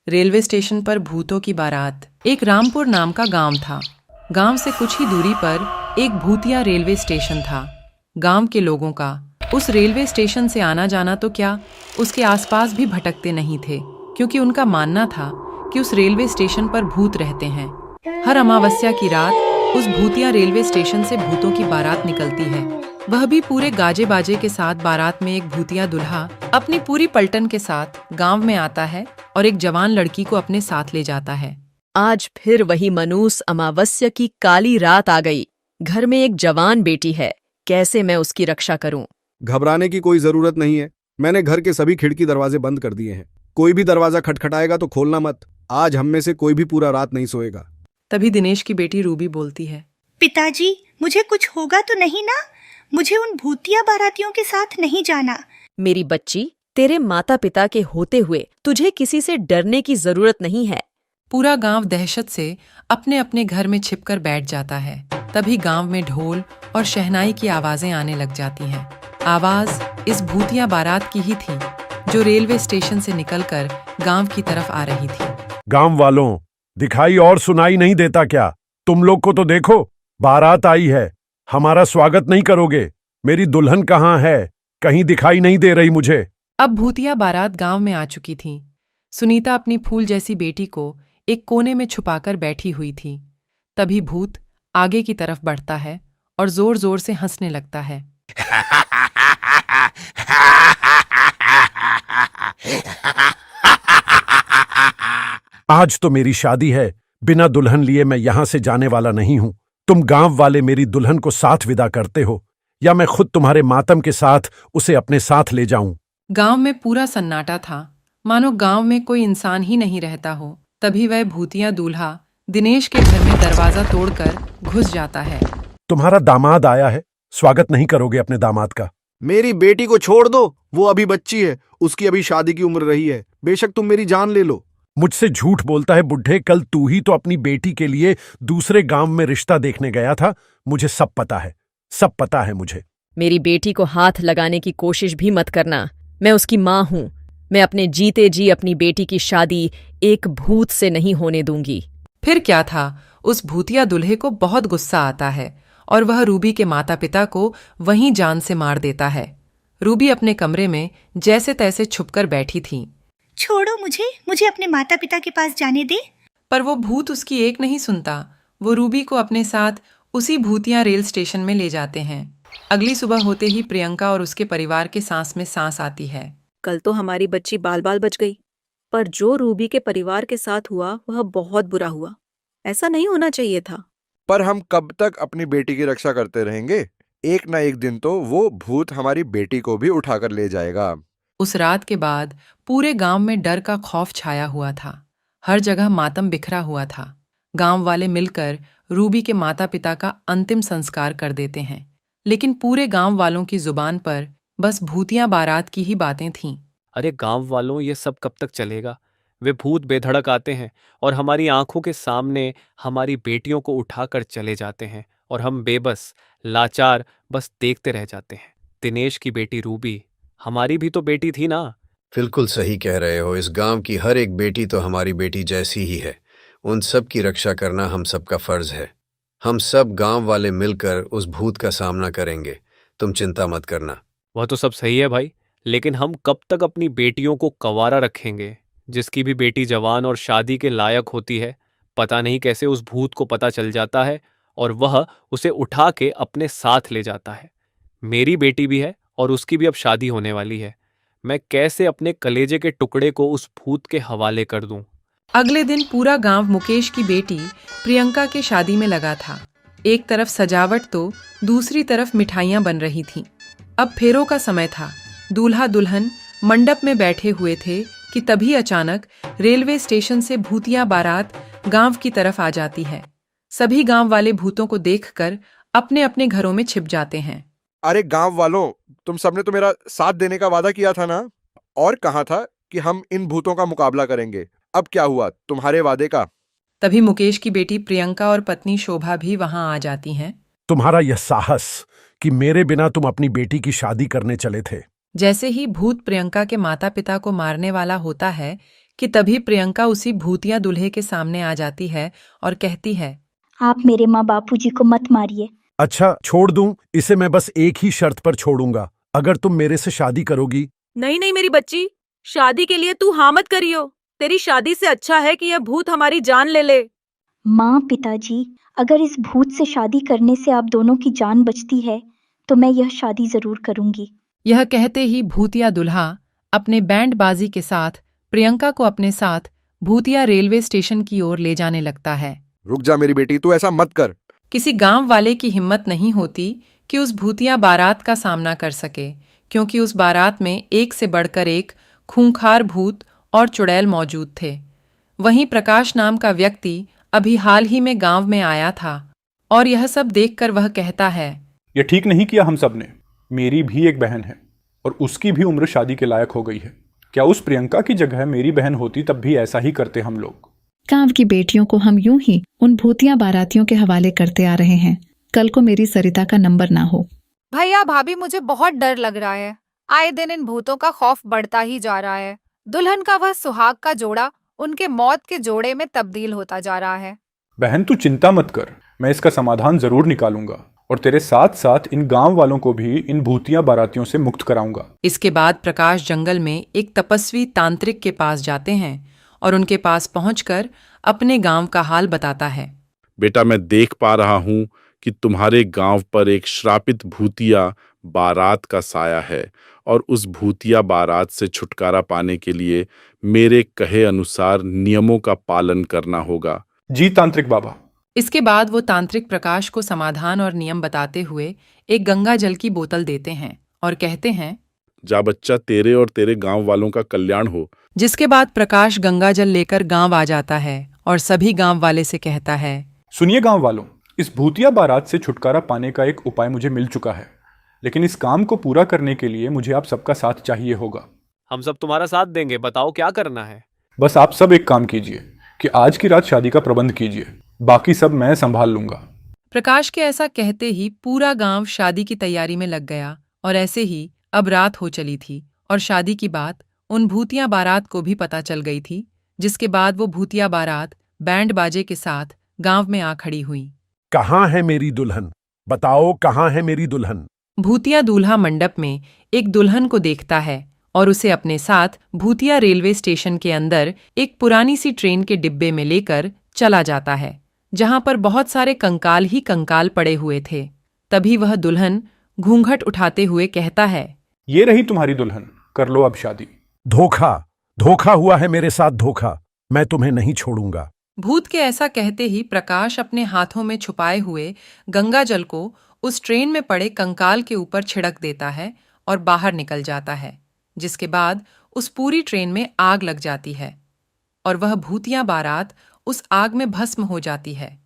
Railway station पर भूतों की बारात। एक रामपुर नाम का गांव था। गांव से कुछ ही दूरी पर एक भूतिया रेलवे स्टेशन था। गांव के लोगों का उस रेलवे स्टेशन से आना जाना तो क्या, उसके आसपास भी भटकते नहीं थे, क्योंकि उनका मानना था कि उस रेलवे स्टेशन पर भूत रहते हैं। हर अमावस्या की रात उस भूतिया रेलवे स्टेशन से भूतों की बारात निकलती है, वह भी पूरे गाजे बाजे के साथ। बारात में एक भूतिया दूल्हा अपनी पूरी पलटन के साथ गांव में आता है और एक जवान लड़की को अपने साथ ले जाता है। आज फिर वही मनूस अमावस्या की काली रात आ गई। घर में एक जवान बेटी है, कैसे मैं उसकी रक्षा करूं? घबराने की कोई जरूरत नहीं है। मैंने घर के सभी खिड़की दरवाजे बंद कर दिए हैं। कोई भी दरवाजा खटखटाएगा तो खोलना मत। आज हम में से कोई भी पूरा रात नहीं सोएगा। तभी दिनेश की बेटी रूबी बोलती है, पिताजी, मुझे कुछ होगा तो नहीं ना? मुझे उन भूतिया बारातियों के साथ नहीं जाना। मेरी बच्ची, तेरे माता पिता के होते हुए तुझे किसी से डरने की जरूरत नहीं है। पूरा गांव दहशत से अपने अपने घर में छिपकर बैठ जाता है। तभी गांव में ढोल और शहनाई की आवाजें आने लग जाती हैं। आवाज इस भूतिया बारात की ही थी, जो रेलवे स्टेशन से निकलकर गांव की तरफ आ रही थी। गांव वालों, दिखाई और सुनाई नहीं देता क्या? तुम लोग को तो देखो, बारात आई है। हमारा स्वागत नहीं करोगे? मेरी दुल्हन कहाँ है? कहीं दिखाई नहीं दे रही मुझे। अब भूतिया बारात गांव में आ चुकी थी। सुनीता अपनी फूल जैसी बेटी को एक कोने में छुपाकर बैठी हुई थी। तभी भूत आगे की तरफ बढ़ता है और जोर जोर से हंसने लगता है। आज तो मेरी शादी है, बिना दुल्हन लिए मैं यहां से जाने वाला नहीं हूं। तुम गांव वाले मेरी दुल्हन को साथ विदा करते हो, या मैं खुद तुम्हारे मातम के साथ उसे अपने साथ ले जाऊं? गांव में पूरा सन्नाटा था, मानो गांव में कोई इंसान ही नहीं रहता हो। तभी वह भूतिया दूल्हा दिनेश के घर में दरवाजा तोड़कर घुस जाता है। तुम्हारा दामाद आया है, स्वागत नहीं करोगे अपने दामाद का? मेरी बेटी को छोड़ दो, वो अभी बच्ची है। उसकी अभी शादी की उम्र रही है। बेशक तुम मेरी जान ले लो। मुझसे झूठ बोलता है बुढ़े। कल तू ही तो अपनी बेटी के लिए दूसरे गांव में रिश्ता देखने गया था। मुझे सब पता है, सब पता है मुझे। मेरी बेटी को हाथ लगाने की कोशिश भी मत करना। मैं उसकी माँ हूँ। मैं अपने जीते जी अपनी बेटी की शादी एक भूत से नहीं होने दूंगी। फिर क्या था, उस भूतिया दूल्हे को बहुत गुस्सा आता है और वह रूबी के माता पिता को वहीं जान से मार देता है। रूबी अपने कमरे में जैसे तैसे छुपकर बैठी थी। छोड़ो मुझे अपने माता पिता के पास जाने दे। पर वो भूत उसकी एक नहीं सुनता। वो रूबी को अपने साथ उसी भूतिया रेल स्टेशन में ले जाते हैं। अगली सुबह होते ही प्रियंका और उसके परिवार के सांस में सांस आती है। कल तो हमारी बच्ची बाल बाल बच गई, पर जो रूबी के परिवार के साथ हुआ वह बहुत बुरा हुआ। ऐसा नहीं होना चाहिए था। पर हम कब तक अपनी बेटी की रक्षा करते रहेंगे? एक ना एक दिन तो वो भूत हमारी बेटी को भी उठाकर ले जाएगा। उस रात के बाद पूरे गांव में डर का खौफ छाया हुआ था। हर जगह मातम बिखरा हुआ था। गांव वाले मिलकर रूबी के माता पिता का अंतिम संस्कार कर देते हैं, लेकिन पूरे गांव वालों की जुबान पर बस भूतिया बारात की ही बातें थीं। अरे गांव वालों, ये सब कब तक चलेगा? वे भूत बेधड़क आते हैं और हमारी आंखों के सामने हमारी बेटियों को उठाकर चले जाते हैं, और हम बेबस, लाचार बस देखते रह जाते हैं। दिनेश की बेटी रूबी हमारी भी तो बेटी थी ना? बिल्कुल सही कह रहे हो। इस गांव की हर एक बेटी तो हमारी बेटी जैसी ही है। उन सब की रक्षा करना हम सबका फर्ज है। हम सब गांव वाले मिलकर उस भूत का सामना करेंगे। तुम चिंता मत करना। वह तो सब सही है भाई, लेकिन हम कब तक अपनी बेटियों को कंवारा रखेंगे? जिसकी भी बेटी जवान और शादी के लायक होती है, पता नहीं कैसे उस भूत को पता चल जाता है और वह उसे उठा के अपने साथ ले जाता है। मेरी बेटी भी है और उसकी भी अब शादी होने वाली है। मैं कैसे अपने कलेजे के टुकड़े को उस भूत के हवाले कर दूं? अगले दिन पूरा गांव मुकेश की बेटी प्रियंका के शादी में लगा था। एक तरफ सजावट तो दूसरी तरफ मिठाइयां बन रही थीं। अब फेरों का समय था। दूल्हा दुल्हन मंडप में बैठे हुए थे कि तभी अचानक रेलवे स्टेशन से भूतिया बारात गांव की तरफ आ जाती है। सभी गांव वाले भूतों को देखकर अपने अपने घरों में छिप जाते हैं। अरे गांव वालों, तुम सबने तो मेरा साथ देने का वादा किया था ना? और कहा था कि हम इन भूतों का मुकाबला करेंगे। अब क्या हुआ तुम्हारे वादे का? तभी मुकेश की बेटी प्रियंका और पत्नी शोभा भी वहां आ जाती हैं। तुम्हारा यह साहस कि मेरे बिना तुम अपनी बेटी की शादी करने चले थे। जैसे ही भूत प्रियंका के माता पिता को मारने वाला होता है कि तभी प्रियंका उसी भूतिया दूल्हे के सामने आ जाती है और कहती है, आप मेरे माँ बापूजी को मत मारिए। अच्छा छोड़ दूं, इसे मैं बस एक ही शर्त पर छोड़ूंगा, अगर तुम मेरे से शादी करोगी। नहीं नहीं मेरी बच्ची, शादी के लिए तू हाँ मत करियो। तेरी शादी से अच्छा है कि यह भूत हमारी जान ले ले। माँ पिताजी, अगर इस भूत से शादी करने से आप दोनों की जान बचती है तो मैं यह शादी जरूर करूंगी। यह कहते ही भूतिया दुल्हा अपने बैंड बाजी के साथ प्रियंका को अपने साथ भूतिया रेलवे स्टेशन की ओर ले जाने लगता है। रुक जा मेरी बेटी, तू ऐसा मत कर। किसी गांव वाले की हिम्मत नहीं होती कि उस भूतिया बारात का सामना कर सके, क्योंकि उस बारात में एक से बढ़कर एक खूंखार भूत और चुड़ैल मौजूद थे। वहीं प्रकाश नाम का व्यक्ति अभी हाल ही में गांव में आया था और यह सब देखकर वह कहता है, ये ठीक नहीं किया हम सब ने। मेरी भी एक बहन है और उसकी भी उम्र शादी के लायक हो गई है। क्या उस प्रियंका की जगह मेरी बहन होती तब भी ऐसा ही करते हम लोग। गांव की बेटियों को हम यूं ही उन भूतिया बारातियों के हवाले करते आ रहे हैं, कल को मेरी सरिता का नंबर ना हो। भैया भाभी, मुझे बहुत डर लग रहा है। आए दिन इन भूतों का खौफ बढ़ता ही जा रहा है। दुल्हन का वह सुहाग का जोड़ा उनके मौत के जोड़े में तब्दील होता जा रहा है। बहन तू चिंता मत कर, मैं इसका समाधान जरूर निकालूंगा और तेरे साथ साथ इन गांव वालों को भी इन भूतिया बारातियों से मुक्त कराऊंगा। इसके बाद प्रकाश जंगल में एक तपस्वी तांत्रिक के पास जाते हैं और उनके पास पहुंचकर अपने गांव का हाल बताता है। बेटा, मैं देख पा रहा हूं कि तुम्हारे गांव पर एक श्रापित भूतिया बारात का साया है और उस भूतिया बारात से छुटकारा पाने के लिए मेरे कहे अनुसार नियमों का पालन करना होगा। जी तांत्रिक बाबा। इसके बाद वो तांत्रिक प्रकाश को समाधान और नियम बताते हुए एक गंगा जल की बोतल देते हैं और कहते हैं, जा बच्चा, तेरे और तेरे गांव वालों का कल्याण हो। जिसके बाद प्रकाश गंगा जल लेकर गांव आ जाता है और सभी गांव वाले से कहता है, सुनिए गांव वालों, इस भूतिया बारात से छुटकारा पाने का एक उपाय मुझे मिल चुका है, लेकिन इस काम को पूरा करने के लिए मुझे आप सबका साथ चाहिए होगा। हम सब तुम्हारा साथ देंगे, बताओ क्या करना है। बस आप सब एक काम कीजिए कि आज की रात शादी का प्रबंध कीजिए, बाकी सब मैं संभाल लूंगा। प्रकाश के ऐसा कहते ही पूरा गांव शादी की तैयारी में लग गया और ऐसे ही अब रात हो चली थी और शादी की बात उन भूतिया बारात को भी पता चल गई थी, जिसके बाद वो भूतिया बारात बैंड बाजे के साथ गांव में आ खड़ी हुई। कहाँ है मेरी दुल्हन? बताओ कहाँ है मेरी दुल्हन? भूतिया दूल्हा मंडप में एक दुल्हन को देखता है और उसे अपने साथ भूतिया रेलवे स्टेशन के अंदर एक पुरानी सी ट्रेन के डिब्बे में लेकर चला जाता है, जहां पर बहुत सारे कंकाल ही कंकाल पड़े हुए थे। तभी वह दुल्हन घूंघट उठाते हुए कहता है, ये रही तुम्हारी दुल्हन, कर लो अब शादी। धोखा, धोखा हुआ है मेरे साथ, धोखा। मैं तुम्हें नहीं छोड़ूंगा। भूत के ऐसा कहते ही प्रकाश अपने हाथों में छुपाए हुए गंगा जल को उस ट्रेन में पड़े कंकाल के ऊपर छिड़क देता है और बाहर निकल जाता है, जिसके बाद उस पूरी ट्रेन में आग लग जाती है और वह भूतिया बारात उस आग में भस्म हो जाती है।